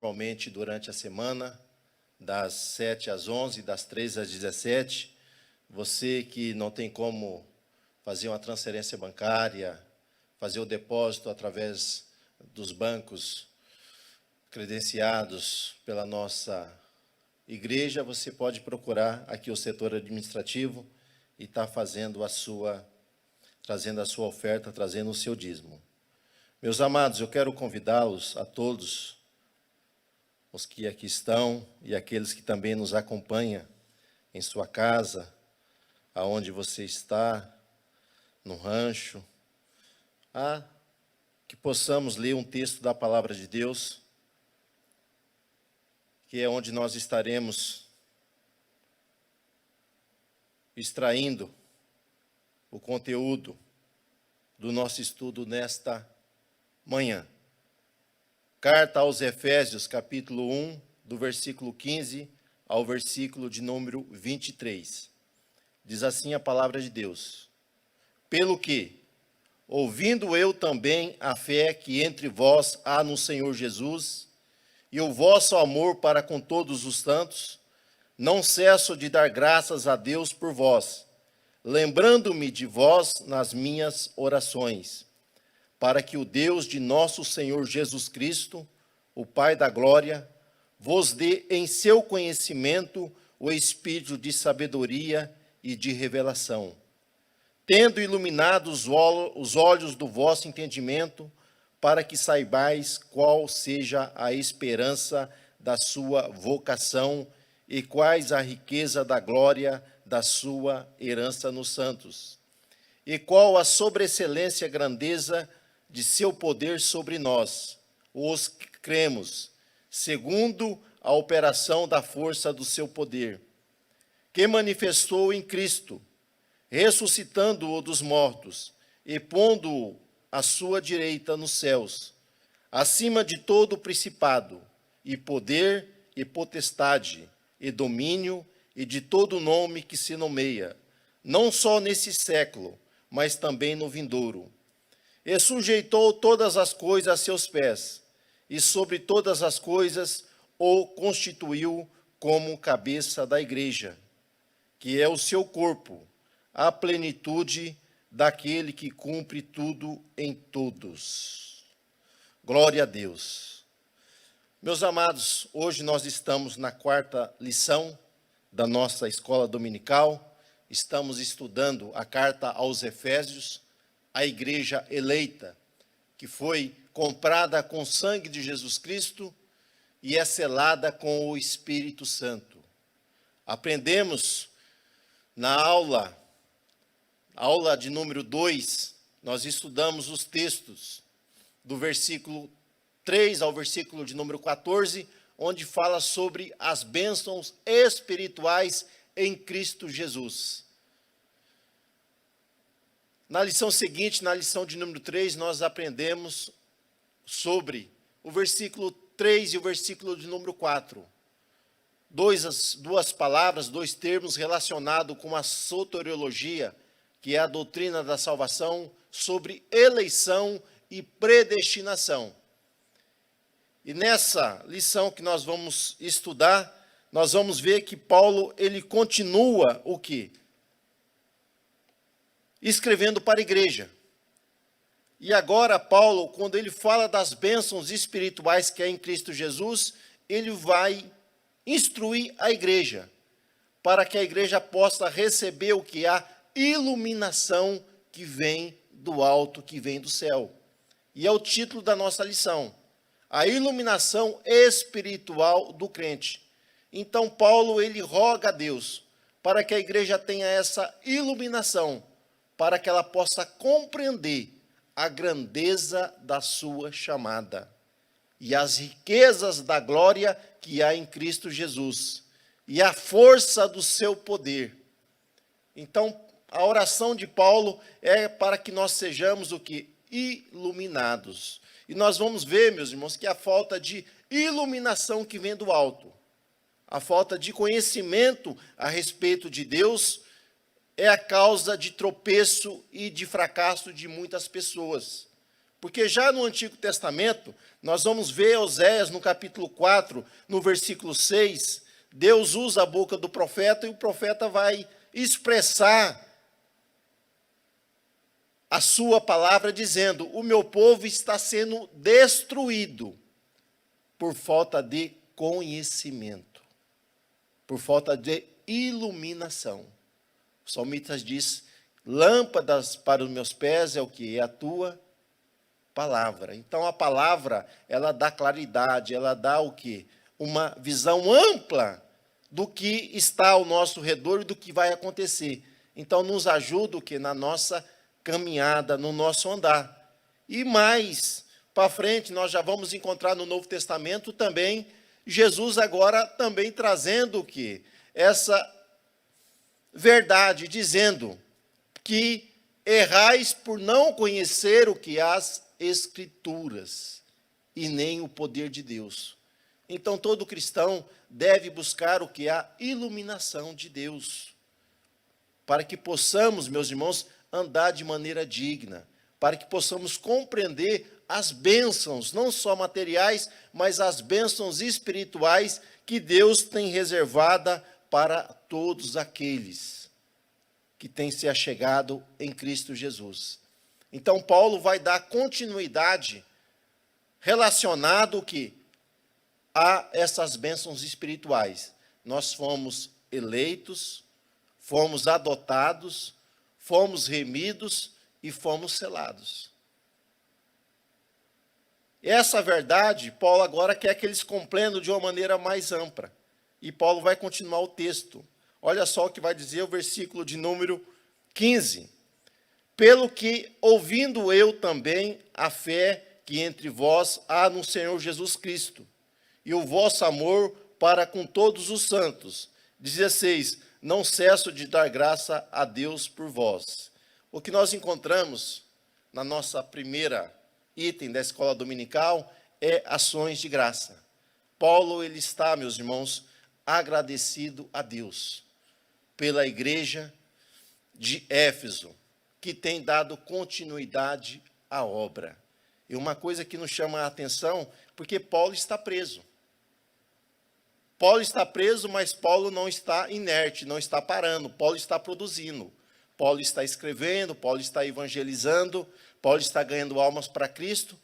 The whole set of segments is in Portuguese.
Normalmente durante a semana, das 7 às 11, das 13 às 17. Você que não tem como fazer uma transferência bancária, fazer o depósito através dos bancos credenciados pela nossa igreja, você pode procurar aqui o setor administrativo e estar trazendo a sua oferta, trazendo o seu dízimo. Meus amados, eu quero convidá-los a todos, os que aqui estão e aqueles que também nos acompanham em sua casa, aonde você está, no rancho, a que possamos ler um texto da palavra de Deus, que é onde nós estaremos extraindo o conteúdo do nosso estudo nesta manhã. Carta aos Efésios, capítulo 1, do versículo 15 ao versículo de número 23. Diz assim a palavra de Deus: Pelo que, ouvindo eu também a fé que entre vós há no Senhor Jesus, e o vosso amor para com todos os santos, não cesso de dar graças a Deus por vós, lembrando-me de vós nas minhas orações, para que o Deus de nosso Senhor Jesus Cristo, o Pai da glória, vos dê em seu conhecimento o espírito de sabedoria e de revelação, tendo iluminado os olhos do vosso entendimento, para que saibais qual seja a esperança da sua vocação e quais a riqueza da glória da sua herança nos santos, e qual a sobreexcelência e grandeza de seu poder sobre nós, os que cremos, segundo a operação da força do seu poder, que manifestou em Cristo, ressuscitando-o dos mortos e pondo-o à sua direita nos céus, acima de todo principado, e poder, e potestade, e domínio, e de todo nome que se nomeia, não só nesse século, mas também no vindouro. E sujeitou todas as coisas a seus pés, e sobre todas as coisas o constituiu como cabeça da igreja, que é o seu corpo, a plenitude daquele que cumpre tudo em todos. Glória a Deus. Meus amados, hoje nós estamos na 4ª lição da nossa escola dominical. Estamos estudando a carta aos Efésios, a igreja eleita, que foi comprada com o sangue de Jesus Cristo e é selada com o Espírito Santo. Aprendemos na aula de número 2, nós estudamos os textos do versículo 3 ao versículo de número 14, onde fala sobre as bênçãos espirituais em Cristo Jesus. Na lição seguinte, na lição de número 3, nós aprendemos sobre o versículo 3 e o versículo de número 4. Duas palavras, dois termos relacionados com a soteriologia, que é a doutrina da salvação, sobre eleição e predestinação. E nessa lição que nós vamos estudar, nós vamos ver que Paulo, ele continua o quê? Escrevendo para a igreja. E agora Paulo, quando ele fala das bênçãos espirituais que é em Cristo Jesus, ele vai instruir a igreja, para que a igreja possa receber o que? A iluminação que vem do alto, que vem do céu. E é o título da nossa lição, a iluminação espiritual do crente. Então Paulo, ele roga a Deus, para que a igreja tenha essa iluminação, para que ela possa compreender a grandeza da sua chamada e as riquezas da glória que há em Cristo Jesus e a força do seu poder. Então, a oração de Paulo é para que nós sejamos o que? Iluminados. E nós vamos ver, meus irmãos, que a falta de iluminação que vem do alto, a falta de conhecimento a respeito de Deus, é a causa de tropeço e de fracasso de muitas pessoas. Porque já no Antigo Testamento, nós vamos ver Oséias no capítulo 4, no versículo 6, Deus usa a boca do profeta e o profeta vai expressar a sua palavra dizendo: o meu povo está sendo destruído por falta de conhecimento, por falta de iluminação. O salmista diz: lâmpadas para os meus pés é o que? É a tua palavra. Então a palavra, ela dá claridade, ela dá o quê? Uma visão ampla do que está ao nosso redor e do que vai acontecer. Então nos ajuda o quê? Na nossa caminhada, no nosso andar. E mais para frente, nós já vamos encontrar no Novo Testamento também, Jesus agora também trazendo o quê? Essa verdade, dizendo que errais por não conhecer o que? As Escrituras, e nem o poder de Deus. Então todo cristão deve buscar o que? A iluminação de Deus, para que possamos, meus irmãos, andar de maneira digna, para que possamos compreender as bênçãos, não só materiais, mas as bênçãos espirituais que Deus tem reservada para todos aqueles que têm se achegado em Cristo Jesus. Então Paulo vai dar continuidade relacionado que a essas bênçãos espirituais. Nós fomos eleitos, fomos adotados, fomos remidos e fomos selados. Essa verdade, Paulo agora quer que eles compreendam de uma maneira mais ampla. E Paulo vai continuar o texto. Olha só o que vai dizer o versículo de número 15. Pelo que, ouvindo eu também a fé que entre vós há no Senhor Jesus Cristo, e o vosso amor para com todos os santos. 16. Não cesso de dar graça a Deus por vós. O que nós encontramos na nossa primeira item da escola dominical é ações de graça. Paulo, ele está, meus irmãos, agradecido a Deus pela igreja de Éfeso, que tem dado continuidade à obra. E uma coisa que nos chama a atenção, porque Paulo está preso. Paulo está preso, mas Paulo não está inerte, não está parando. Paulo está produzindo. Paulo está escrevendo, Paulo está evangelizando, Paulo está ganhando almas para Cristo,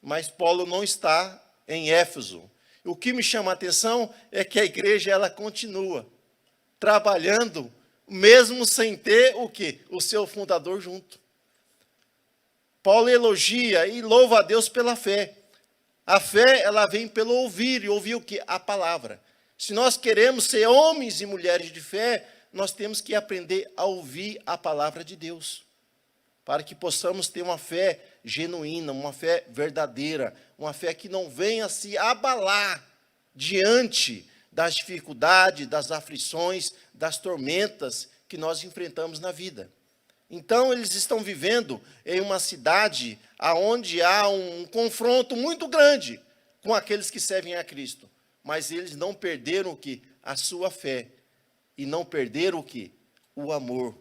mas Paulo não está em Éfeso. O que me chama a atenção é que a igreja ela continua trabalhando, mesmo sem ter o quê? O seu fundador junto. Paulo elogia e louva a Deus pela fé. A fé, ela vem pelo ouvir, e ouvir o quê? A palavra. Se nós queremos ser homens e mulheres de fé, nós temos que aprender a ouvir a palavra de Deus, para que possamos ter uma fé genuína, uma fé verdadeira, uma fé que não venha se abalar diante das dificuldades, das aflições, das tormentas que nós enfrentamos na vida. Então, eles estão vivendo em uma cidade onde há um confronto muito grande com aqueles que servem a Cristo. Mas eles não perderam o quê? A sua fé. E não perderam o quê? O amor,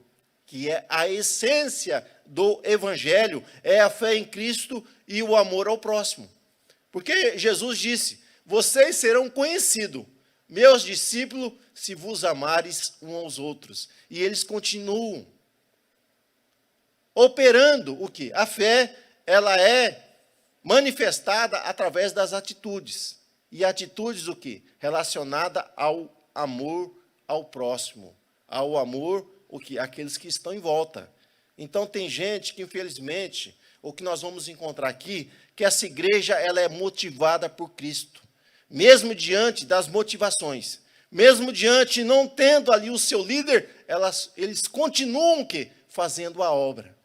que é a essência do Evangelho, é a fé em Cristo e o amor ao próximo. Porque Jesus disse: vocês serão conhecidos, meus discípulos, se vos amares uns aos outros. E eles continuam operando o quê? A fé, ela é manifestada através das atitudes. E atitudes o quê? Relacionada ao amor ao próximo, ao amor o quê? Aqueles que estão em volta. Então tem gente que, infelizmente, o que nós vamos encontrar aqui, que essa igreja ela é motivada por Cristo. Mesmo diante das motivações, mesmo diante não tendo ali o seu líder, eles continuam o quê? Fazendo a obra.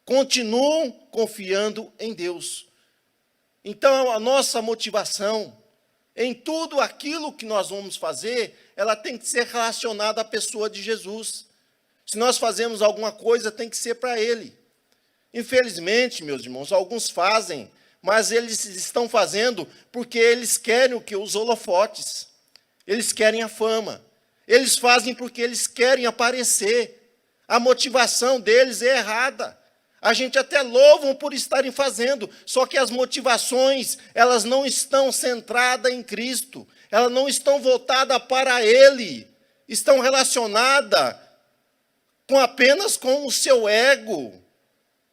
Continuam confiando em Deus. Então, a nossa motivação em tudo aquilo que nós vamos fazer, ela tem que ser relacionada à pessoa de Jesus. Se nós fazemos alguma coisa, tem que ser para Ele. Infelizmente, meus irmãos, alguns fazem, mas eles estão fazendo porque eles querem o que? Os holofotes. Eles querem a fama. Eles fazem porque eles querem aparecer. A motivação deles é errada. A gente até louvam por estarem fazendo, só que as motivações, elas não estão centradas em Cristo, elas não estão voltadas para Ele, estão relacionadas apenas com o seu ego.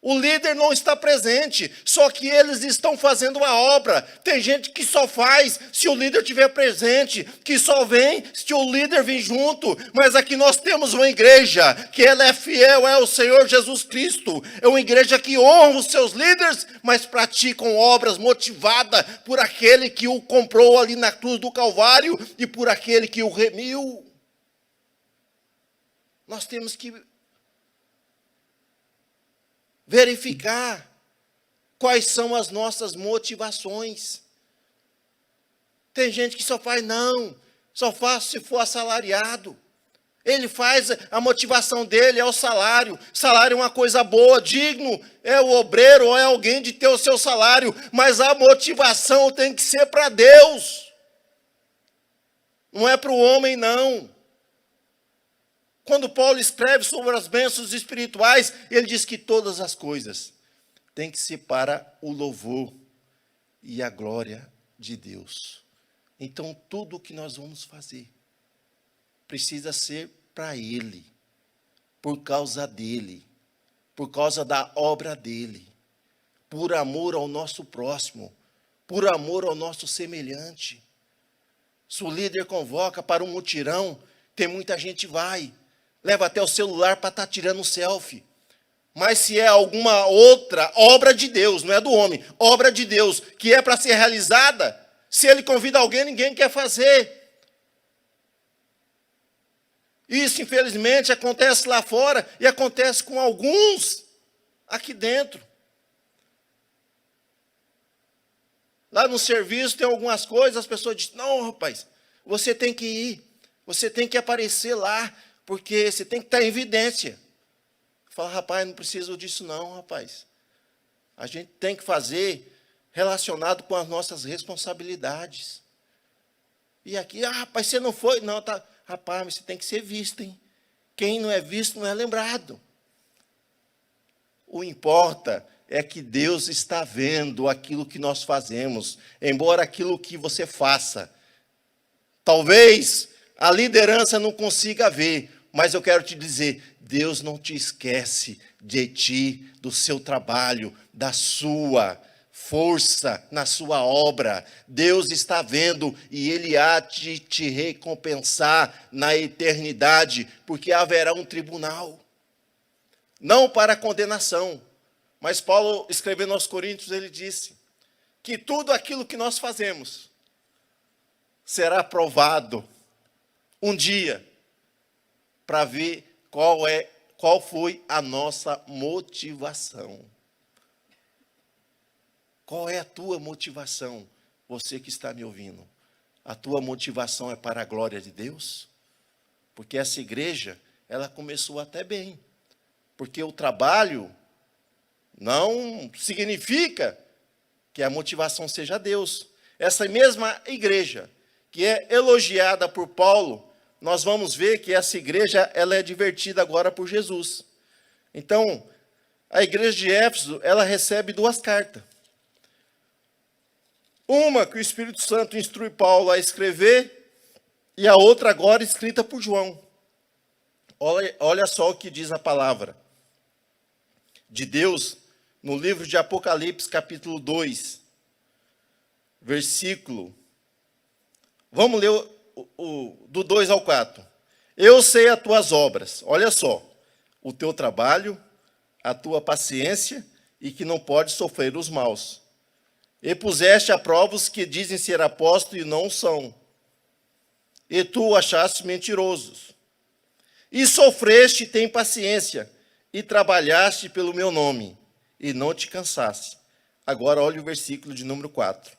O líder não está presente, só que eles estão fazendo a obra. Tem gente que só faz se o líder estiver presente, que só vem se o líder vir junto. Mas aqui nós temos uma igreja que ela é fiel ao Senhor Jesus Cristo. É uma igreja que honra os seus líderes, mas praticam obras motivadas por aquele que o comprou ali na cruz do Calvário e por aquele que o remiu. Nós temos que verificar quais são as nossas motivações. Tem gente que só faz, só faz se for assalariado. Ele faz, a motivação dele é o salário. Salário é uma coisa boa, digno, é o obreiro ou é alguém de ter o seu salário, mas a motivação tem que ser para Deus. Não é para o homem, não. Quando Paulo escreve sobre as bênçãos espirituais, ele diz que todas as coisas têm que ser para o louvor e a glória de Deus. Então, tudo o que nós vamos fazer precisa ser para Ele, por causa dEle, por causa da obra dEle, por amor ao nosso próximo, por amor ao nosso semelhante. Se o líder convoca para um mutirão, tem muita gente vai. Leva até o celular para estar tirando um selfie. Mas se é alguma outra obra de Deus, não é do homem, obra de Deus, que é para ser realizada, se ele convida alguém, ninguém quer fazer. Isso, infelizmente, acontece lá fora e acontece com alguns aqui dentro. Lá no serviço tem algumas coisas, as pessoas dizem, não, rapaz, você tem que ir, você tem que aparecer lá, porque você tem que estar em evidência. Fala, rapaz, não preciso disso não, rapaz. A gente tem que fazer relacionado com as nossas responsabilidades. E aqui, rapaz, você não foi? Não, tá. Rapaz, mas você tem que ser visto, hein? Quem não é visto não é lembrado. O importa é que Deus está vendo aquilo que nós fazemos, embora aquilo que você faça. Talvez a liderança não consiga ver, mas eu quero te dizer, Deus não te esquece de ti, do seu trabalho, da sua força na sua obra. Deus está vendo e Ele há de te recompensar na eternidade, porque haverá um tribunal. Não para condenação, mas Paulo, escrevendo aos Coríntios, ele disse que tudo aquilo que nós fazemos será provado um dia, para ver qual foi a nossa motivação. Qual é a tua motivação, você que está me ouvindo? A tua motivação é para a glória de Deus? Porque essa igreja, ela começou até bem. Porque o trabalho não significa que a motivação seja Deus. Essa mesma igreja, que é elogiada por Paulo, nós vamos ver que essa igreja ela é divertida agora por Jesus. Então, a igreja de Éfeso, ela recebe 2 cartas. Uma que o Espírito Santo instrui Paulo a escrever, e a outra agora escrita por João. Olha só o que diz a palavra de Deus no livro de Apocalipse, capítulo 2, versículo. Vamos ler do 2 ao 4. Eu sei as tuas obras, olha só, o teu trabalho, a tua paciência e que não pode sofrer os maus. E puseste a prova os que dizem ser apóstolos e não são. E tu achaste mentirosos. E sofreste e tem paciência, e trabalhaste pelo meu nome, e não te cansaste. Agora olha o versículo de número 4.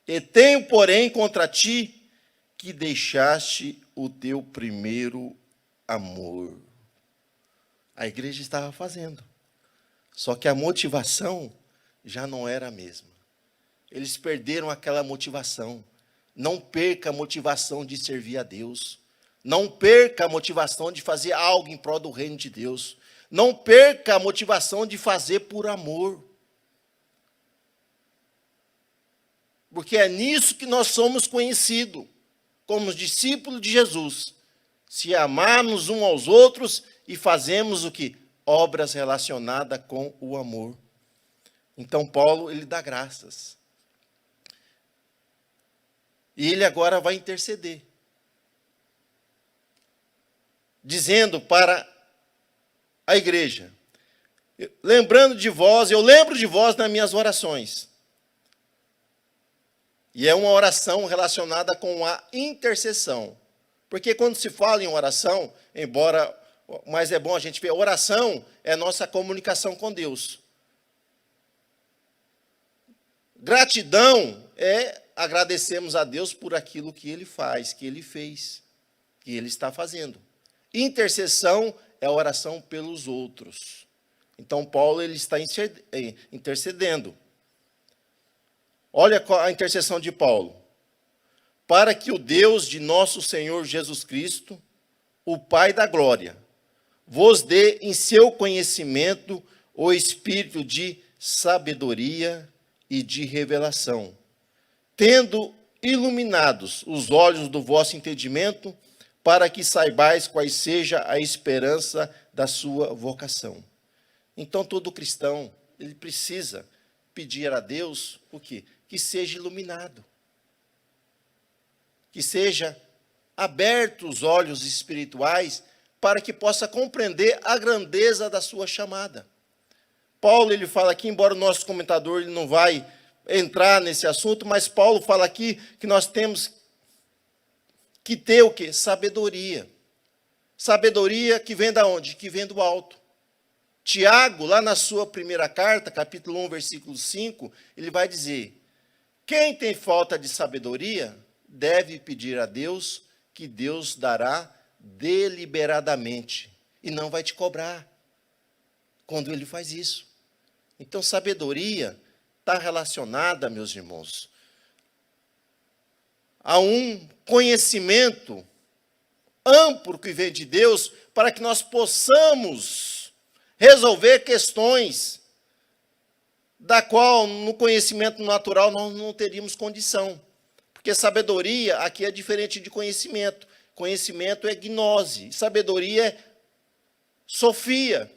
E tenho, porém, contra ti, que deixaste o teu primeiro amor. A igreja estava fazendo, só que a motivação já não era a mesma. Eles perderam aquela motivação. Não perca a motivação de servir a Deus. Não perca a motivação de fazer algo em prol do reino de Deus. Não perca a motivação de fazer por amor. Porque é nisso que nós somos conhecidos, como discípulos de Jesus. Se amarmos uns aos outros e fazemos o que? Obras relacionadas com o amor. Então Paulo, ele dá graças. E ele agora vai interceder. Dizendo para a igreja, lembrando de vós, eu lembro de vós nas minhas orações. E é uma oração relacionada com a intercessão. Porque quando se fala em oração, mas é bom a gente ver, oração é nossa comunicação com Deus. Gratidão é agradecermos a Deus por aquilo que Ele faz, que Ele fez, que Ele está fazendo. Intercessão é a oração pelos outros. Então, Paulo ele está intercedendo. Olha a intercessão de Paulo. Para que o Deus de nosso Senhor Jesus Cristo, o Pai da glória, vos dê em seu conhecimento o espírito de sabedoria e de revelação, tendo iluminados os olhos do vosso entendimento, para que saibais qual seja a esperança da sua vocação. Então, todo cristão, ele precisa pedir a Deus o quê? Que seja iluminado. Que seja aberto os olhos espirituais para que possa compreender a grandeza da sua chamada. Paulo, ele fala aqui, embora o nosso comentador ele não vai entrar nesse assunto, mas Paulo fala aqui que nós temos que ter o quê? Sabedoria. Sabedoria que vem da onde? Que vem do alto. Tiago, lá na sua primeira carta, capítulo 1, versículo 5, ele vai dizer, quem tem falta de sabedoria, deve pedir a Deus, que Deus dará deliberadamente, e não vai te cobrar, quando ele faz isso. Então, sabedoria está relacionada, meus irmãos, a um conhecimento amplo que vem de Deus, para que nós possamos resolver questões da qual no conhecimento natural nós não teríamos condição. Porque sabedoria aqui é diferente de conhecimento. Conhecimento é gnose, sabedoria é sofia.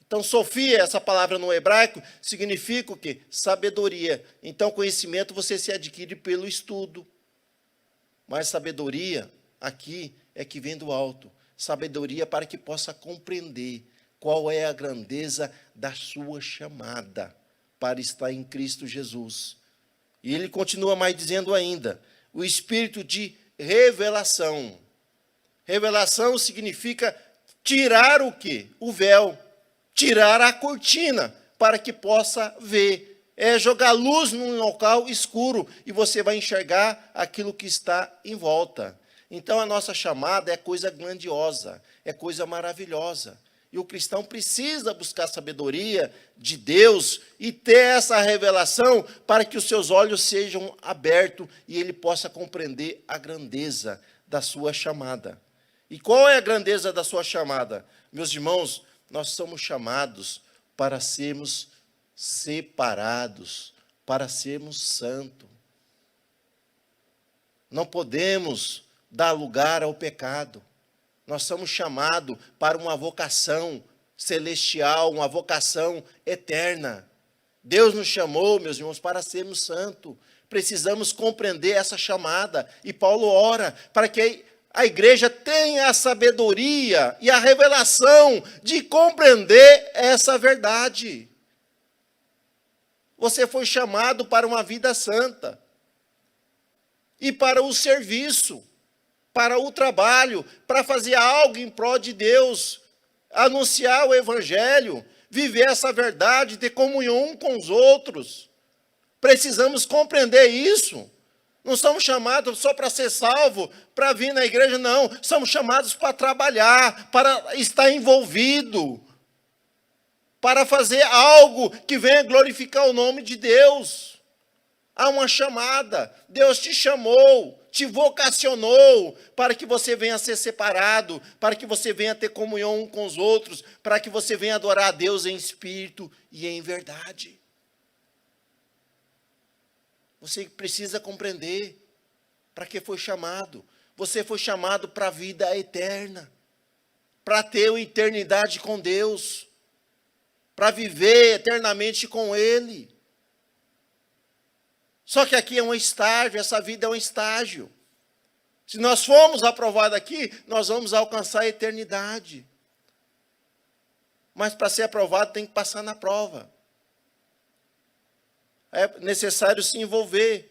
Então, sofia, essa palavra no hebraico, significa o quê? Sabedoria. Então, conhecimento você se adquire pelo estudo. Mas sabedoria aqui é que vem do alto. Sabedoria para que possa compreender qual é a grandeza da sua chamada para estar em Cristo Jesus. E ele continua mais dizendo ainda, o espírito de revelação. Revelação significa tirar o quê? O véu. Tirar a cortina para que possa ver. É jogar luz num local escuro e você vai enxergar aquilo que está em volta. Então a nossa chamada é coisa grandiosa, é coisa maravilhosa. E o cristão precisa buscar sabedoria de Deus e ter essa revelação para que os seus olhos sejam abertos e ele possa compreender a grandeza da sua chamada. E qual é a grandeza da sua chamada? Meus irmãos, nós somos chamados para sermos separados, para sermos santos. Não podemos dar lugar ao pecado. Nós somos chamados para uma vocação celestial, uma vocação eterna. Deus nos chamou, meus irmãos, para sermos santos. Precisamos compreender essa chamada. E Paulo ora para que a igreja tenha a sabedoria e a revelação de compreender essa verdade. Você foi chamado para uma vida santa. E para o serviço, para o trabalho, para fazer algo em prol de Deus, anunciar o evangelho, viver essa verdade, ter comunhão com os outros. Precisamos compreender isso. Não somos chamados só para ser salvo, para vir na igreja, não. Somos chamados para trabalhar, para estar envolvido, para fazer algo que venha glorificar o nome de Deus. Há uma chamada, Deus te chamou, te vocacionou para que você venha a ser separado, para que você venha a ter comunhão um com os outros, para que você venha adorar a Deus em espírito e em verdade. Você precisa compreender para que foi chamado. Você foi chamado para a vida eterna, para ter uma eternidade com Deus, para viver eternamente com Ele. Só que aqui é um estágio, essa vida é um estágio. Se nós formos aprovados aqui, nós vamos alcançar a eternidade. Mas para ser aprovado tem que passar na prova. É necessário se envolver.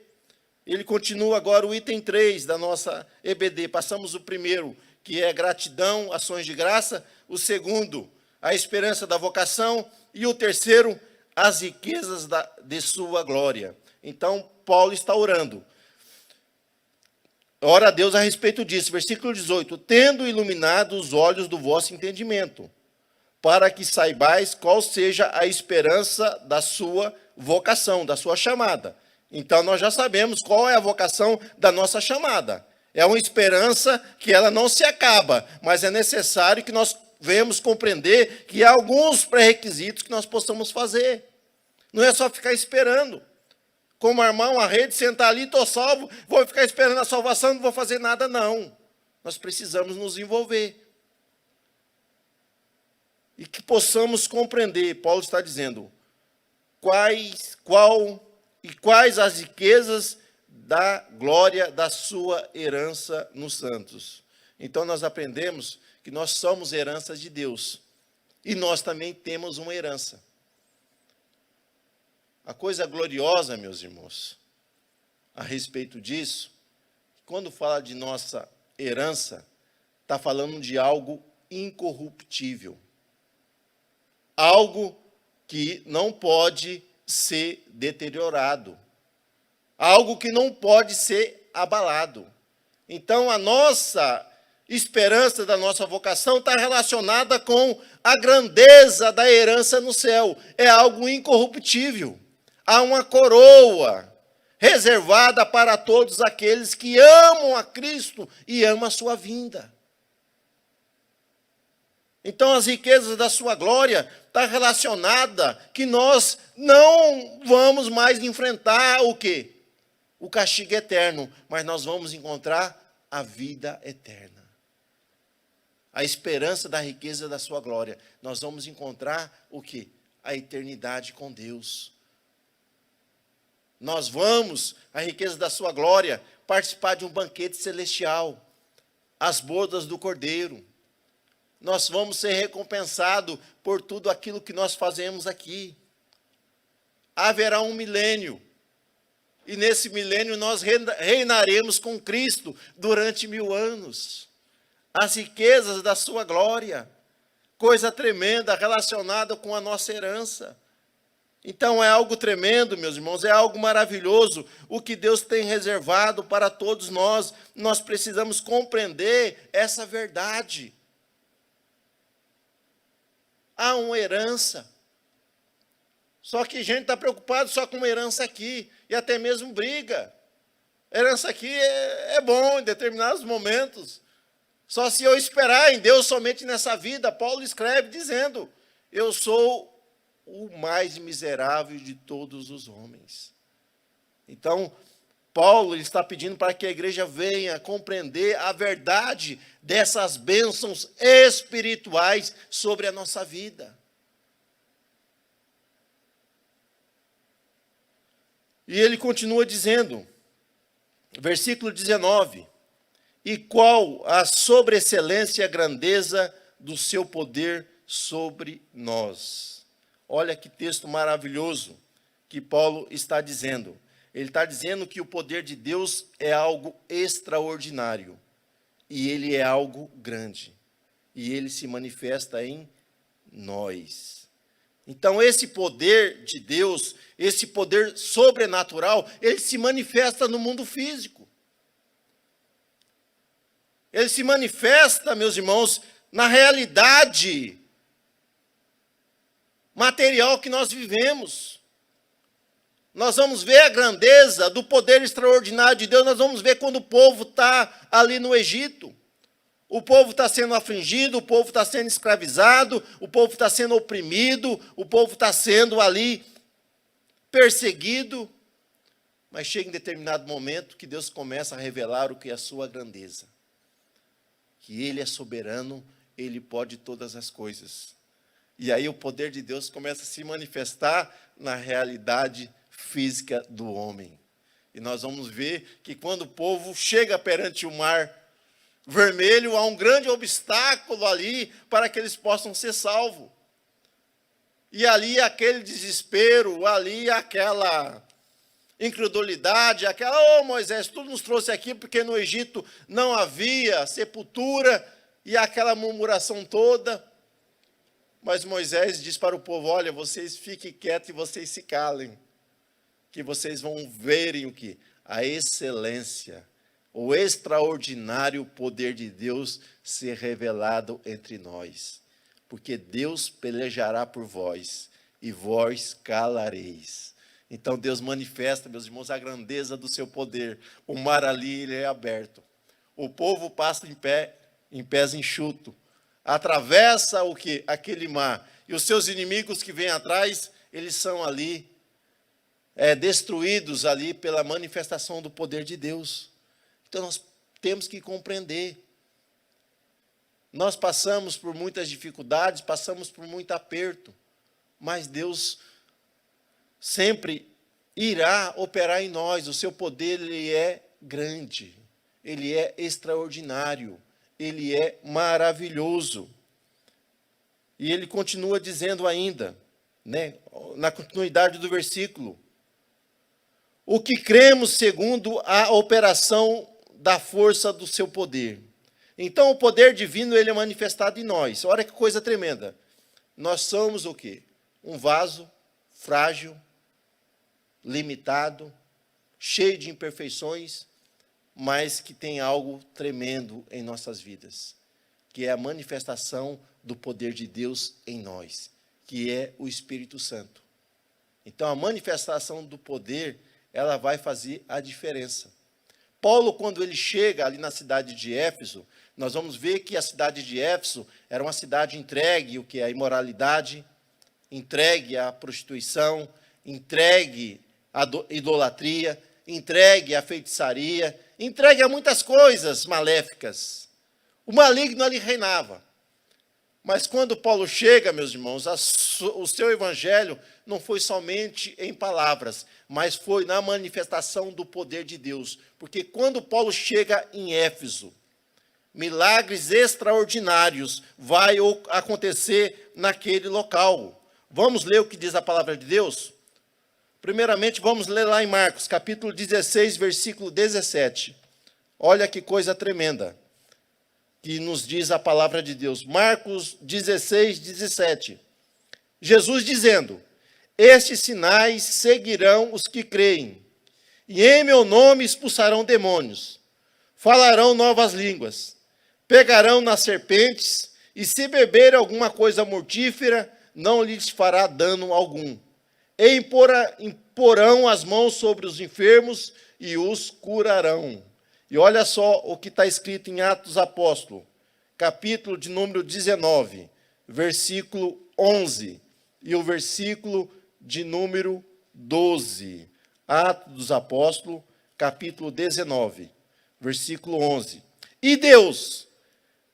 Ele continua agora o item 3 da nossa EBD. Passamos o primeiro, que é gratidão, ações de graça. O segundo, a esperança da vocação. E o terceiro, as riquezas de sua glória. Então, Paulo está orando. Ora a Deus a respeito disso. Versículo 18. Tendo iluminado os olhos do vosso entendimento, para que saibais qual seja a esperança da sua vocação, da sua chamada. Então, nós já sabemos qual é a vocação da nossa chamada. É uma esperança que ela não se acaba, mas é necessário que nós venhamos compreender que há alguns pré-requisitos que nós possamos fazer. Não é só ficar esperando. Como armar uma rede, sentar ali, estou salvo, vou ficar esperando a salvação, não vou fazer nada, não. Nós precisamos nos envolver. E que possamos compreender, Paulo está dizendo, quais as riquezas da glória da sua herança nos santos. Então nós aprendemos que nós somos heranças de Deus. E nós também temos uma herança. A coisa gloriosa, meus irmãos, a respeito disso, quando fala de nossa herança, está falando de algo incorruptível. Algo que não pode ser deteriorado. Algo que não pode ser abalado. Então, a nossa esperança da nossa vocação está relacionada com a grandeza da herança no céu. É algo incorruptível. Há uma coroa reservada para todos aqueles que amam a Cristo e amam a sua vinda. Então, as riquezas da sua glória está relacionada que nós não vamos mais enfrentar o quê? O castigo eterno, mas nós vamos encontrar a vida eterna. A esperança da riqueza da sua glória. Nós vamos encontrar o quê? A eternidade com Deus. Nós vamos, a riqueza da sua glória, participar de um banquete celestial. As bodas do Cordeiro. Nós vamos ser recompensados por tudo aquilo que nós fazemos aqui. Haverá um milênio. E nesse milênio nós reinaremos com Cristo durante 1000 anos. As riquezas da sua glória. Coisa tremenda relacionada com a nossa herança. Então é algo tremendo, meus irmãos, é algo maravilhoso. O que Deus tem reservado para todos nós. Nós precisamos compreender essa verdade. Há uma herança. Só que gente está preocupada só com uma herança aqui. E até mesmo briga. Herança aqui é bom em determinados momentos. Só se eu esperar em Deus somente nessa vida. Paulo escreve dizendo, eu sou o mais miserável de todos os homens. Então, Paulo está pedindo para que a igreja venha compreender a verdade dessas bênçãos espirituais sobre a nossa vida. E ele continua dizendo, versículo 19, e qual a sobreexcelência e a grandeza do seu poder sobre nós. Olha que texto maravilhoso que Paulo está dizendo. Ele está dizendo que o poder de Deus é algo extraordinário. E ele é algo grande. E ele se manifesta em nós. Então esse poder de Deus, esse poder sobrenatural, ele se manifesta no mundo físico. Ele se manifesta, meus irmãos, na realidade material que nós vivemos. Nós vamos ver a grandeza do poder extraordinário de Deus, nós vamos ver quando o povo está ali no Egito. O povo está sendo afligido, o povo está sendo escravizado, o povo está sendo oprimido, o povo está sendo ali perseguido. Mas chega em determinado momento que Deus começa a revelar o que é a sua grandeza. Que Ele é soberano, Ele pode todas as coisas. E aí o poder de Deus começa a se manifestar na realidade física do homem. E nós vamos ver que quando o povo chega perante o mar vermelho, há um grande obstáculo ali para que eles possam ser salvos. E ali aquele desespero, ali aquela incredulidade, aquela, Moisés, tu nos trouxe aqui porque no Egito não havia sepultura, e aquela murmuração toda. Mas Moisés diz para o povo, olha, vocês fiquem quietos e vocês se calem, que vocês vão verem o que? A excelência, o extraordinário poder de Deus ser revelado entre nós. Porque Deus pelejará por vós, e vós calareis. Então Deus manifesta, meus irmãos, a grandeza do seu poder. O mar ali ele é aberto. O povo passa em pés enxutos. Atravessa o que? Aquele mar. E os seus inimigos que vêm atrás, eles são ali destruídos ali pela manifestação do poder de Deus. Então nós temos que compreender. Nós passamos por muitas dificuldades, passamos por muito aperto, mas Deus sempre irá operar em nós. O seu poder ele é grande, ele é extraordinário, ele é maravilhoso. E ele continua dizendo ainda, na continuidade do versículo, o que cremos segundo a operação da força do seu poder. Então o poder divino ele é manifestado em nós. Olha que coisa tremenda. Nós somos o quê? Um vaso frágil, limitado, cheio de imperfeições, mas que tem algo tremendo em nossas vidas, que é a manifestação do poder de Deus em nós, que é o Espírito Santo. Então a manifestação do poder, ela vai fazer a diferença. Paulo, quando ele chega ali na cidade de Éfeso, nós vamos ver que a cidade de Éfeso era uma cidade entregue, o que é a imoralidade, entregue à prostituição, entregue à idolatria, entregue à feitiçaria, entregue a muitas coisas maléficas. O maligno ali reinava. Mas quando Paulo chega, meus irmãos, o seu evangelho não foi somente em palavras, mas foi na manifestação do poder de Deus. Porque quando Paulo chega em Éfeso, milagres extraordinários vai acontecer naquele local. Vamos ler o que diz a palavra de Deus? Primeiramente, vamos ler lá em Marcos, capítulo 16, versículo 17. Olha que coisa tremenda que nos diz a palavra de Deus. Marcos 16, 17. Jesus dizendo, estes sinais seguirão os que creem, e em meu nome expulsarão demônios, falarão novas línguas, pegarão nas serpentes, e se beber alguma coisa mortífera, não lhes fará dano algum. E imporão as mãos sobre os enfermos e os curarão. E olha só o que está escrito em Atos dos Apóstolos, capítulo de número 19, versículo 11, e o versículo de número 12. Atos dos Apóstolos, capítulo 19, versículo 11. E Deus,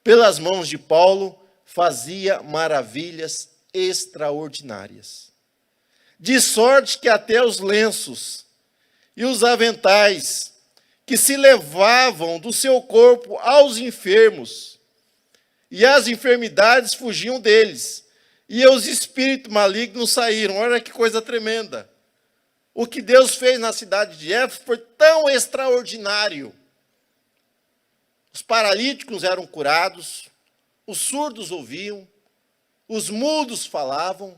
pelas mãos de Paulo, fazia maravilhas extraordinárias, de sorte que até os lenços e os aventais que se levavam do seu corpo aos enfermos, e as enfermidades fugiam deles, e os espíritos malignos saíram. Olha que coisa tremenda. O que Deus fez na cidade de Éfeso foi tão extraordinário. Os paralíticos eram curados, os surdos ouviam, os mudos falavam,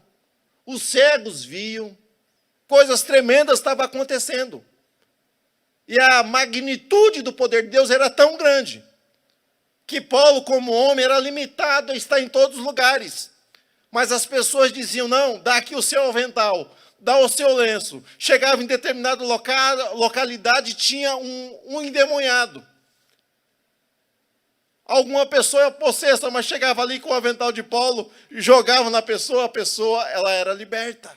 os cegos viam, coisas tremendas estavam acontecendo. E a magnitude do poder de Deus era tão grande, que Paulo, como homem, era limitado a estar em todos os lugares. Mas as pessoas diziam, não, dá aqui o seu avental, dá o seu lenço. Chegava em determinada localidade, tinha um endemoniado. Alguma pessoa possessa, mas chegava ali com o avental de Paulo, jogava na pessoa, a pessoa ela era liberta.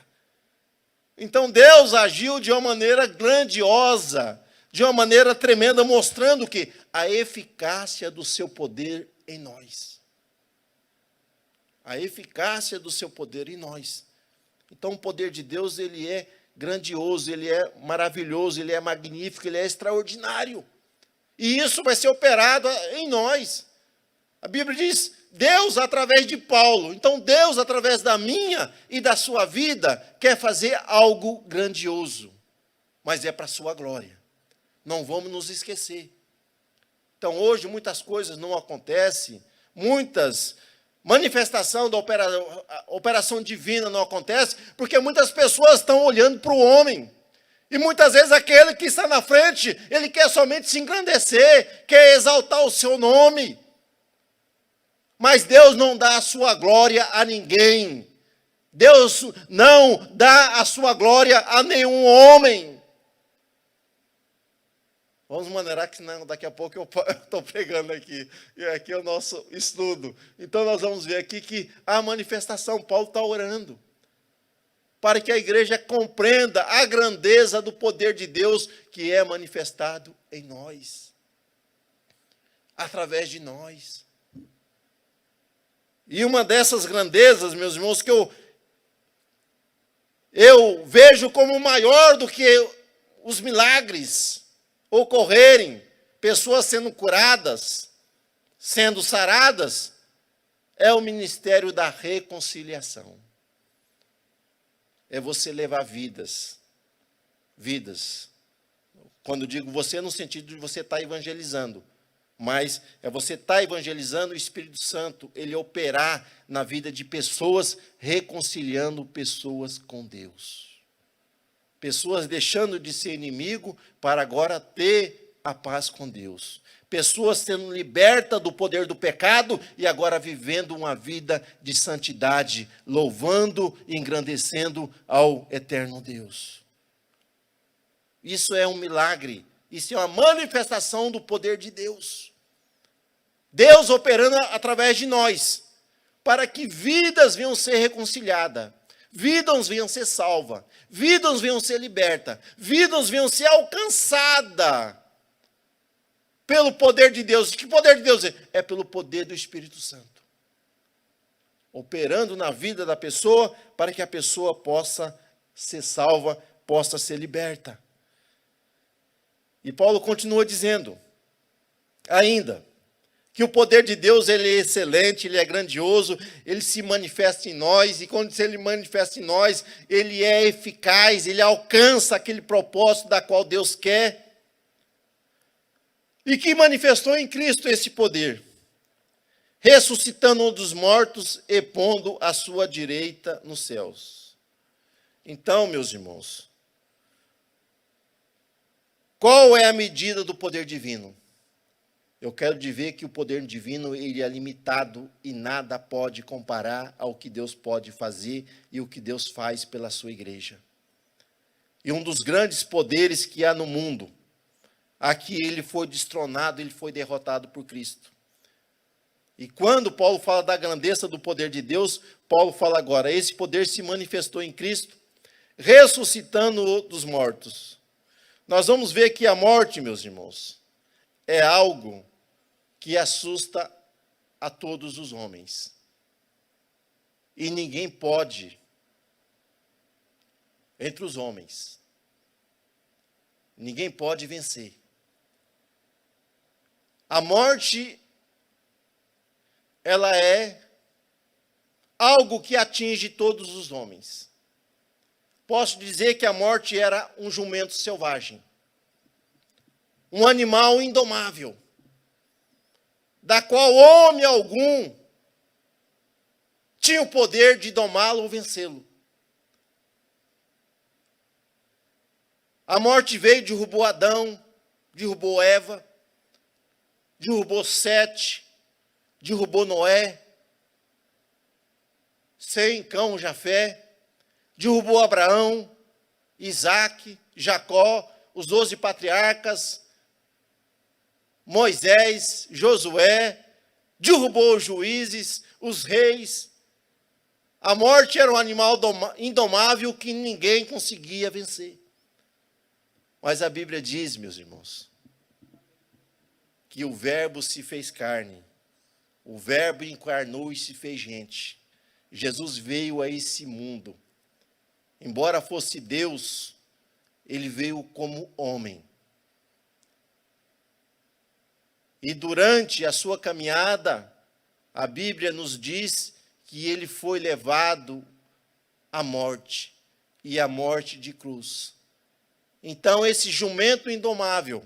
Então Deus agiu de uma maneira grandiosa, de uma maneira tremenda, mostrando que a eficácia do seu poder em nós. A eficácia do seu poder em nós. Então o poder de Deus, ele é grandioso, ele é maravilhoso, ele é magnífico, ele é extraordinário. E isso vai ser operado em nós. A Bíblia diz, Deus através de Paulo. Então Deus através da minha e da sua vida quer fazer algo grandioso. Mas é para a sua glória. Não vamos nos esquecer. Então hoje muitas coisas não acontecem, muitas manifestação da operação divina não acontece, porque muitas pessoas estão olhando para o homem. E muitas vezes aquele que está na frente, ele quer somente se engrandecer, quer exaltar o seu nome. Mas Deus não dá a sua glória a ninguém. Deus não dá a sua glória a nenhum homem. Vamos maneirar que senão daqui a pouco eu estou pregando aqui. E aqui é o nosso estudo. Então nós vamos ver aqui que a manifestação, Paulo está orando. Para que a igreja compreenda a grandeza do poder de Deus que é manifestado em nós. Através de nós. E uma dessas grandezas, meus irmãos, que eu vejo como maior do que os milagres ocorrerem, pessoas sendo curadas, sendo saradas, é o ministério da reconciliação. É você levar vidas. Quando digo você, no sentido de você estar evangelizando. Mas é você estar evangelizando o Espírito Santo, ele operar na vida de pessoas, reconciliando pessoas com Deus. Pessoas deixando de ser inimigo para agora ter a paz com Deus. Pessoas sendo libertas do poder do pecado e agora vivendo uma vida de santidade, louvando e engrandecendo ao eterno Deus. Isso é um milagre, isso é uma manifestação do poder de Deus. Deus operando através de nós, para que vidas venham ser reconciliadas, vidas venham ser salvas, vidas venham ser libertas, vidas venham ser alcançadas pelo poder de Deus. Que poder de Deus é? É pelo poder do Espírito Santo. Operando na vida da pessoa, para que a pessoa possa ser salva, possa ser liberta. E Paulo continua dizendo, ainda, que o poder de Deus ele é excelente, ele é grandioso, ele se manifesta em nós, e quando ele manifesta em nós, ele é eficaz, ele alcança aquele propósito da qual Deus quer, e que manifestou em Cristo esse poder, ressuscitando um dos mortos e pondo a sua direita nos céus. Então, meus irmãos, qual é a medida do poder divino? Eu quero dizer que o poder divino ele é limitado e nada pode comparar ao que Deus pode fazer e o que Deus faz pela sua igreja. E um dos grandes poderes que há no mundo, aqui ele foi destronado, ele foi derrotado por Cristo. E quando Paulo fala da grandeza do poder de Deus, Paulo fala agora, esse poder se manifestou em Cristo, ressuscitando-o dos mortos. Nós vamos ver que a morte, meus irmãos, é algo que assusta a todos os homens. E ninguém pode, entre os homens, ninguém pode vencer. A morte, ela é algo que atinge todos os homens. Posso dizer que a morte era um jumento selvagem, um animal indomável, da qual homem algum tinha o poder de domá-lo ou vencê-lo. A morte veio, derrubou Adão, derrubou Eva, derrubou Sete, derrubou Noé, Sem, Cão, Jafé, derrubou Abraão, Isaac, Jacó, os 12 patriarcas, Moisés, Josué, derrubou os juízes, os reis. A morte era um animal indomável que ninguém conseguia vencer. Mas a Bíblia diz, meus irmãos, que o Verbo se fez carne, o Verbo encarnou e se fez gente. Jesus veio a esse mundo. Embora fosse Deus, ele veio como homem. E durante a sua caminhada, a Bíblia nos diz que ele foi levado à morte, e à morte de cruz. Então, esse jumento indomável,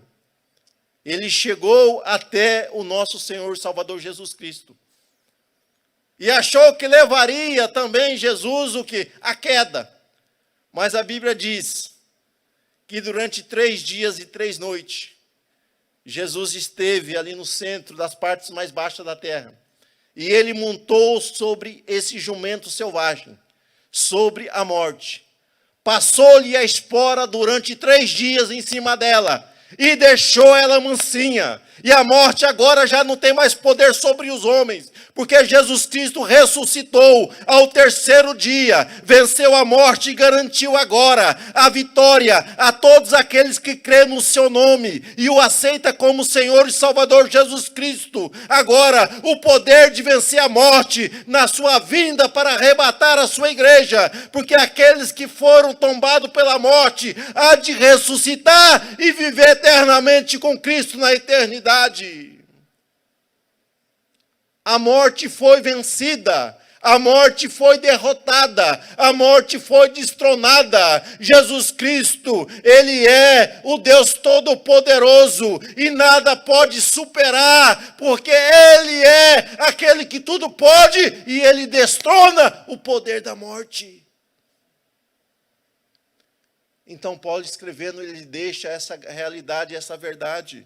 ele chegou até o nosso Senhor e Salvador Jesus Cristo. E achou que levaria também Jesus o quê? A queda. Mas a Bíblia diz que durante 3 dias e 3 noites, Jesus esteve ali no centro das partes mais baixas da terra. E ele montou sobre esse jumento selvagem, sobre a morte. Passou-lhe a espora durante 3 dias em cima dela e deixou ela mansinha. E a morte agora já não tem mais poder sobre os homens, porque Jesus Cristo ressuscitou ao 3º dia, venceu a morte e garantiu agora a vitória a todos aqueles que crêem no seu nome e o aceita como Senhor e Salvador Jesus Cristo. Agora, o poder de vencer a morte na sua vinda para arrebatar a sua igreja, porque aqueles que foram tombados pela morte há de ressuscitar e viver eternamente com Cristo na eternidade. A morte foi vencida, a morte foi derrotada, a morte foi destronada. Jesus Cristo, ele é o Deus Todo-Poderoso e nada pode superar, porque ele é aquele que tudo pode e ele destrona o poder da morte. Então, Paulo escrevendo, ele deixa essa realidade, essa verdade,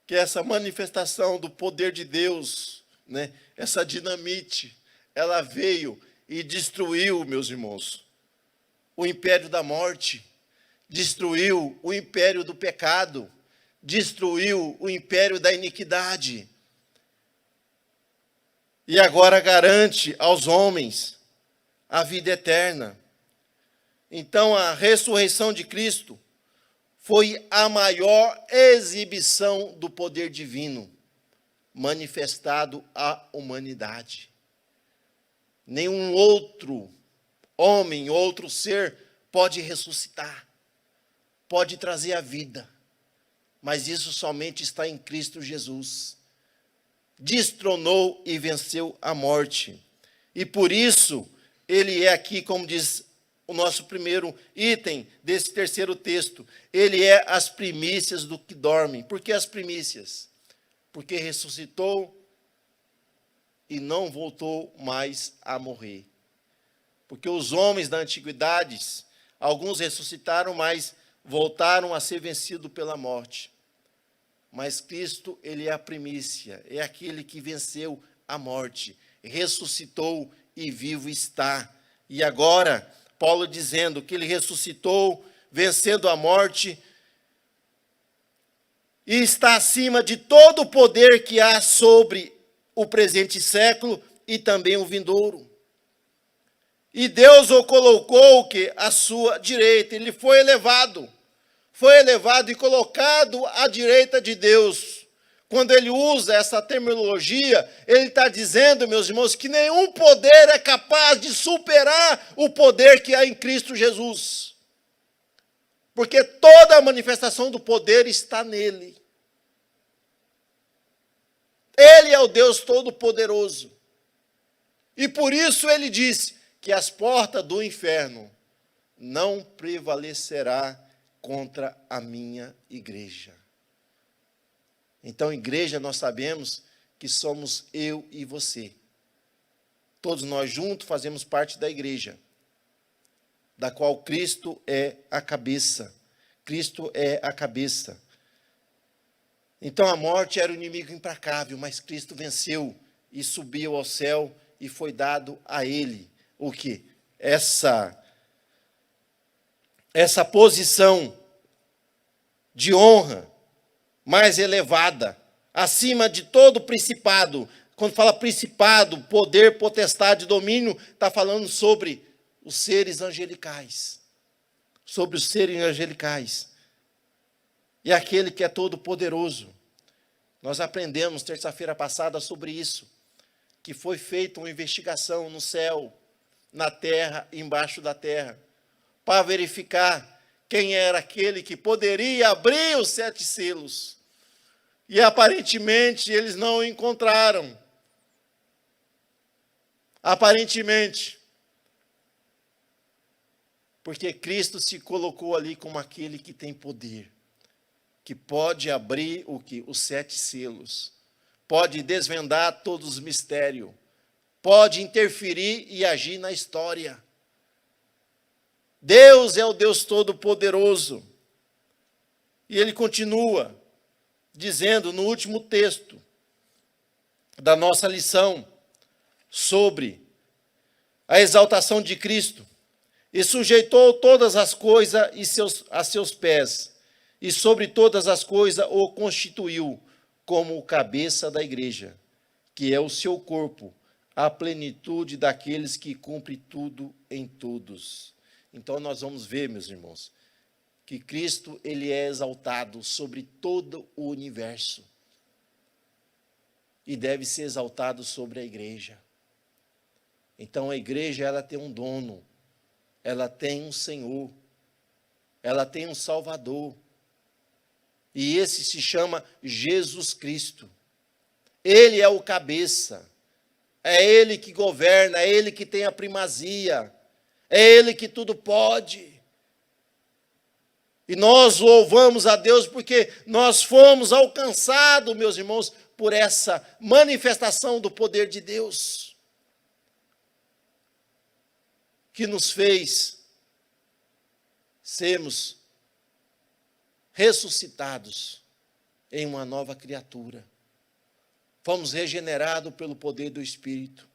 que essa manifestação do poder de Deus, né, essa dinamite, ela veio e destruiu, meus irmãos, o império da morte, destruiu o império do pecado, destruiu o império da iniquidade. E agora garante aos homens a vida eterna. Então, a ressurreição de Cristo foi a maior exibição do poder divino manifestado à humanidade. Nenhum outro homem, outro ser pode ressuscitar, pode trazer a vida, mas isso somente está em Cristo Jesus. Destronou e venceu a morte. E por isso, ele é aqui, como diz o nosso primeiro item desse 3º texto, ele é as primícias do que dormem. Por que as primícias? Porque ressuscitou e não voltou mais a morrer. Porque os homens da antiguidade, alguns ressuscitaram, mas voltaram a ser vencidos pela morte. Mas Cristo, ele é a primícia, é aquele que venceu a morte, ressuscitou e vivo está. E agora, Paulo dizendo que ele ressuscitou, vencendo a morte, e está acima de todo o poder que há sobre o presente século e também o vindouro. E Deus o colocou que à sua direita, ele foi elevado e colocado à direita de Deus. Quando ele usa essa terminologia, ele está dizendo, meus irmãos, que nenhum poder é capaz de superar o poder que há em Cristo Jesus. Porque toda a manifestação do poder está nele. Ele é o Deus Todo-Poderoso. E por isso ele disse que as portas do inferno não prevalecerá contra a minha igreja. Então, igreja, nós sabemos que somos eu e você. Todos nós juntos fazemos parte da igreja, da qual Cristo é a cabeça. Cristo é a cabeça. Então, a morte era o inimigo implacável, mas Cristo venceu e subiu ao céu e foi dado a ele o quê? essa posição de honra mais elevada, acima de todo principado. Quando fala principado, poder, potestade, domínio, está falando sobre os seres angelicais. Sobre os seres angelicais. E aquele que é todo poderoso. Nós aprendemos terça-feira passada sobre isso, que foi feita uma investigação no céu, na terra, embaixo da terra, para verificar quem era aquele que poderia abrir os 7 selos. E aparentemente eles não o encontraram. Aparentemente. Porque Cristo se colocou ali como aquele que tem poder, que pode abrir os 7 selos, pode desvendar todos os mistérios, pode interferir e agir na história. Deus é o Deus Todo-Poderoso. E ele continua dizendo no último texto da nossa lição sobre a exaltação de Cristo: e sujeitou todas as coisas a seus pés, e sobre todas as coisas o constituiu como o cabeça da igreja, que é o seu corpo, a plenitude daqueles que cumpre tudo em todos. Então nós vamos ver, meus irmãos, que Cristo ele é exaltado sobre todo o universo e deve ser exaltado sobre a igreja. Então a igreja ela tem um dono, ela tem um Senhor, ela tem um Salvador, e esse se chama Jesus Cristo. Ele é o cabeça, é Ele que governa, é Ele que tem a primazia, é Ele que tudo pode. E nós louvamos a Deus porque nós fomos alcançados, meus irmãos, por essa manifestação do poder de Deus, que nos fez sermos ressuscitados em uma nova criatura. Fomos regenerados pelo poder do Espírito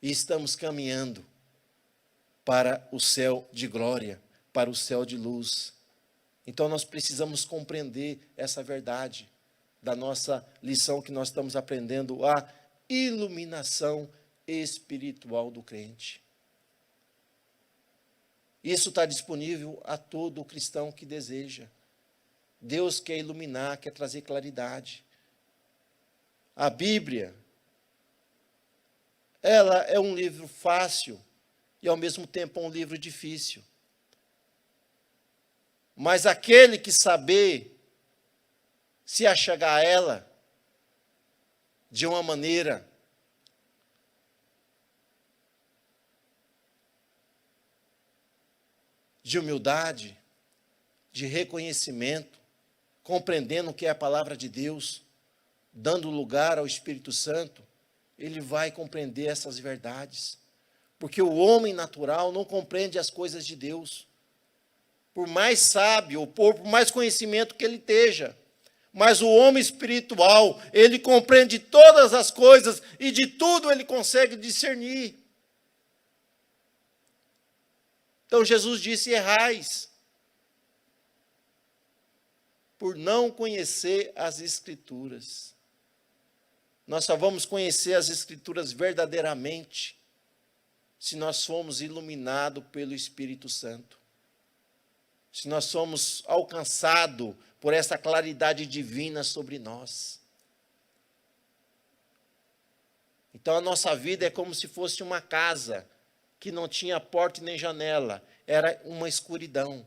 e estamos caminhando para o céu de glória, para o céu de luz. Então nós precisamos compreender essa verdade da nossa lição que nós estamos aprendendo, a iluminação espiritual do crente. Isso está disponível a todo cristão que deseja. Deus quer iluminar, quer trazer claridade. A Bíblia, ela é um livro fácil e ao mesmo tempo um livro difícil. Mas aquele que saber se achegar a ela de uma maneira de humildade, de reconhecimento, compreendendo o que é a palavra de Deus, dando lugar ao Espírito Santo, ele vai compreender essas verdades. Porque o homem natural não compreende as coisas de Deus. Por mais sábio, ou por mais conhecimento que ele esteja. Mas o homem espiritual, ele compreende todas as coisas e de tudo ele consegue discernir. Então Jesus disse: errais, por não conhecer as Escrituras. Nós só vamos conhecer as Escrituras verdadeiramente se nós formos iluminados pelo Espírito Santo. Se nós somos alcançados por essa claridade divina sobre nós. Então a nossa vida é como se fosse uma casa que não tinha porta nem janela, era uma escuridão.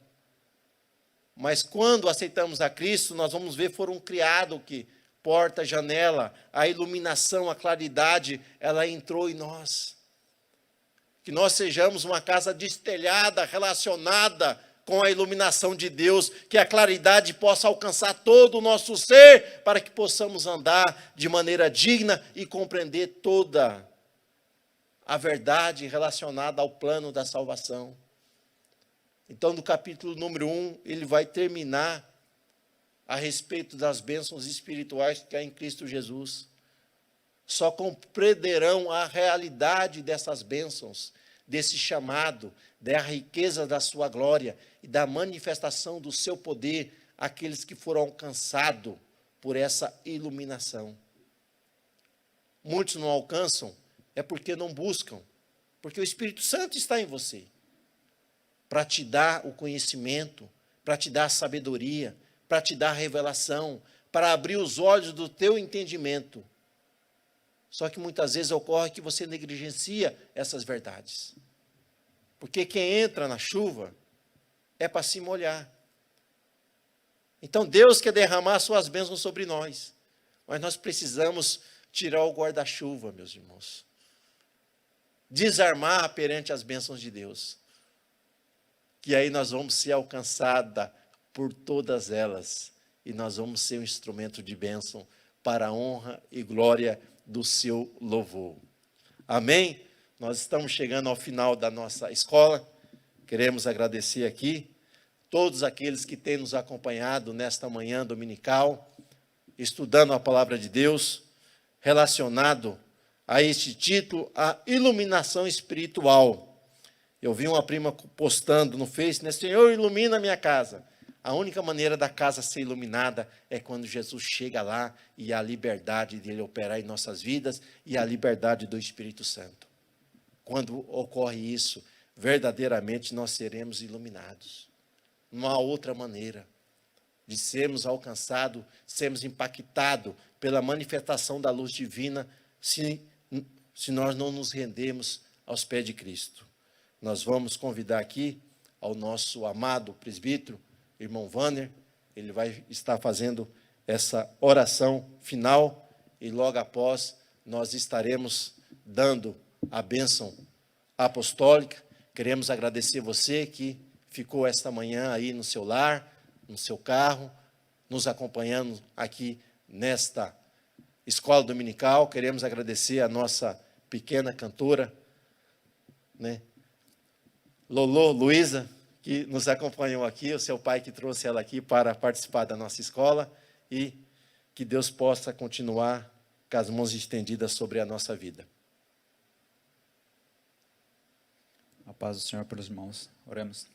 Mas quando aceitamos a Cristo, nós vamos ver, foram criados que porta, janela, a iluminação, a claridade, ela entrou em nós. Que nós sejamos uma casa destelhada, relacionada com a iluminação de Deus, que a claridade possa alcançar todo o nosso ser, para que possamos andar de maneira digna e compreender toda a verdade relacionada ao plano da salvação. Então, no capítulo número 1, ele vai terminar a respeito das bênçãos espirituais que há em Cristo Jesus. Só compreenderão a realidade dessas bênçãos, desse chamado, da riqueza da sua glória e da manifestação do seu poder àqueles que foram alcançados por essa iluminação. Muitos não alcançam, é porque não buscam, porque o Espírito Santo está em você, para te dar o conhecimento, para te dar a sabedoria, para te dar a revelação, para abrir os olhos do teu entendimento. Só que muitas vezes ocorre que você negligencia essas verdades. Porque quem entra na chuva é para se molhar. Então Deus quer derramar suas bênçãos sobre nós. Mas nós precisamos tirar o guarda-chuva, meus irmãos. Desarmar perante as bênçãos de Deus. Que aí nós vamos ser alcançados por todas elas. E nós vamos ser um instrumento de bênção para a honra e glória do seu louvor. Amém? Nós estamos chegando ao final da nossa escola. Queremos agradecer aqui todos aqueles que têm nos acompanhado nesta manhã dominical, estudando a palavra de Deus, relacionado a este título, a iluminação espiritual. Eu vi uma prima postando no Face, né? Senhor, ilumina a minha casa. A única maneira da casa ser iluminada é quando Jesus chega lá e a liberdade dele operar em nossas vidas e a liberdade do Espírito Santo. Quando ocorre isso, verdadeiramente nós seremos iluminados. Não há outra maneira de sermos alcançados, sermos impactados pela manifestação da luz divina, se nós não nos rendermos aos pés de Cristo. Nós vamos convidar aqui ao nosso amado presbítero, irmão Wanner. Ele vai estar fazendo essa oração final e logo após nós estaremos dando a bênção apostólica. Queremos agradecer você que ficou esta manhã aí no seu lar, no seu carro, nos acompanhando aqui nesta escola dominical. Queremos agradecer a nossa pequena cantora, né, Lolo Luísa, que nos acompanhou aqui, o seu pai que trouxe ela aqui para participar da nossa escola, e que Deus possa continuar com as mãos estendidas sobre a nossa vida. A paz do Senhor pelos irmãos. Oremos.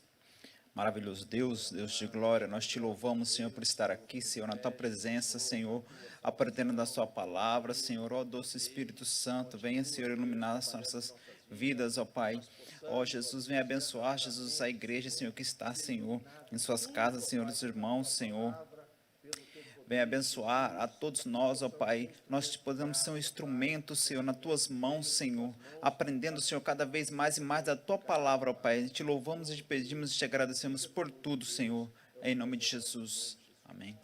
Maravilhoso Deus, Deus de glória, nós te louvamos, Senhor, por estar aqui, Senhor, na tua presença, Senhor, aprendendo da sua palavra, Senhor, ó doce Espírito Santo, venha, Senhor, iluminar as nossas vidas, ó Pai. Ó Jesus, venha abençoar, Jesus, a igreja, Senhor, que está, Senhor, em suas casas, Senhor, os irmãos, Senhor. Venha abençoar a todos nós, ó Pai. Nós podemos ser um instrumento, Senhor, nas tuas mãos, Senhor. Aprendendo, Senhor, cada vez mais e mais da tua palavra, ó Pai. Te louvamos e te pedimos e te agradecemos por tudo, Senhor. Em nome de Jesus. Amém.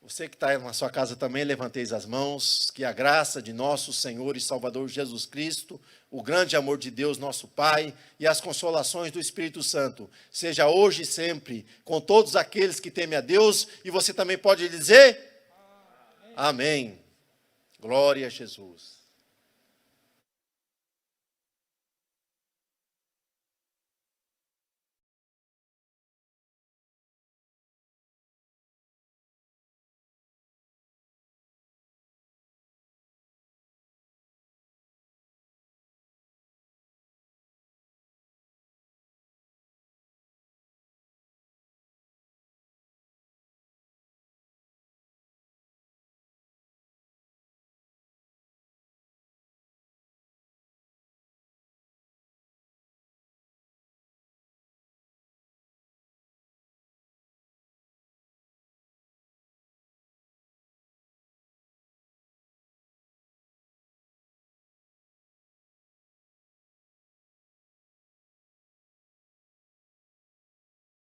Você que está na sua casa também, levanteis as mãos. Que a graça de nosso Senhor e Salvador Jesus Cristo, o grande amor de Deus, nosso Pai, e as consolações do Espírito Santo, seja hoje e sempre, com todos aqueles que temem a Deus. E você também pode dizer? Amém. Glória a Jesus.